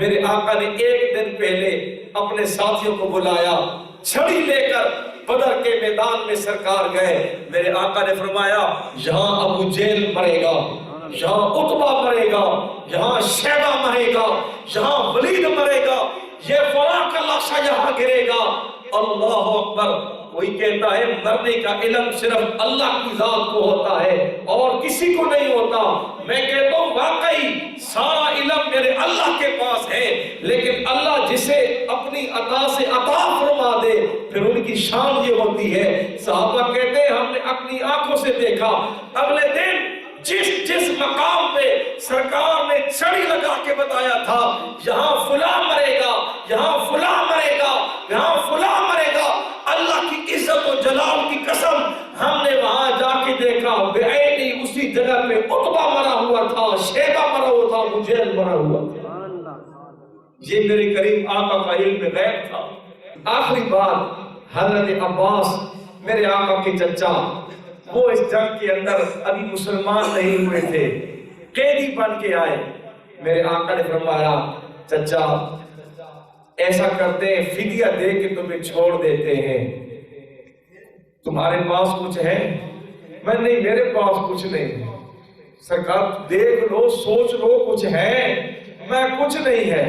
میرے آقا نے ایک دن پہلے اپنے ساتھیوں کو بلایا، چھڑی لے کر بدر کے میدان میں سرکار گئے۔ میرے آقا نے فرمایا یہاں ابو جہل مرے گا، یہاں عتبہ مرے گا، یہاں شیبہ مرے گا، یہاں ولید مرے گا، یہ فلاں کا لاشا یہاں گرے گا۔ اللہ اکبر۔ کوئی کہتا ہے مرنے کا علم صرف اللہ کی ذات کو ہوتا ہے اور کسی کو نہیں ہوتا۔ میں کہتا ہوں واقعی سارا علم میرے اللہ کے پاس ہے، لیکن اللہ جسے اپنی عطا سے عطا فرما دے پھر ان کی شان یہ ہوتی ہے۔ صحابہ کہتے ہیں ہم نے اپنی آنکھوں سے دیکھا، اگلے دن جس مقام پہ سرکار نے چھڑی لگا کے بتایا تھا یہاں فلاں مرے گا، یہاں فلاں مرے گا، یہاں فلاں مرے گا، اللہ کی عزت و جلال کی قسم ہم نے وہاں جا کے دیکھا بعینی اسی جگہ پہ عتبہ مرا ہوا تھا، شیبہ مرا ہوا تھا، ابو جہل مرا ہوا تھا۔ یہ میرے کریم آقا کا علم غیب تھا۔ آخری بات، حضرت عباس میرے آقا کے چچا، وہ اس جنگ کے اندر ابھی مسلمان نہیں ہوئے تھے، قیدی بن کے آئے۔ میرے آقا نے فرمایا چچا ایسا کرتے ہیں فدیہ دے کے تمہیں چھوڑ دیتے ہیں، تمہارے پاس کچھ ہے؟ میں نہیں، میرے پاس کچھ نہیں۔ سرکار دیکھ لو، سوچ لو کچھ ہے؟ میں کچھ نہیں ہے۔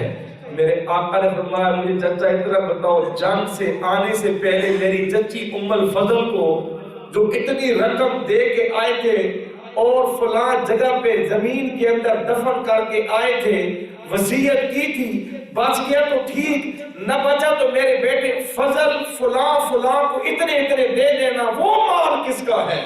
میرے آقا نے فرمایا مجھے چچا اتنا بتاؤ، جنگ سے آنے سے پہلے میری چچی ام الفضل کو جو اتنی رقم دے کے آئے تھے اور فلاں جگہ پہ زمین کے اندر دفن کر کے آئے تھے، وصیت کی تھی، بچ گیا تو ٹھیک، نہ بچا تو میرے بیٹے فضل فلاں فلاں کو اتنے اتنے دے دینا، وہ مال کس کا ہے؟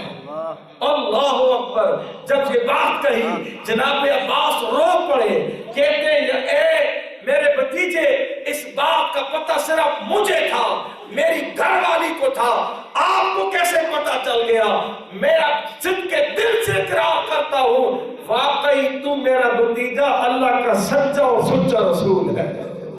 اللہ اکبر۔ جب یہ بات کہی جناب عباس رو پڑے، کہتے ہیں اے میرے بھتیجے اس بات کا پتہ صرف مجھے تھا، میری گھر والی کو تھا، آپ کو کیسے پتہ چل گیا؟ میرا صدق کے دل سے اقرار کرتا ہوں واقعی تو میرا بھتیجا اللہ کا سچا اور سچا رسول ہے۔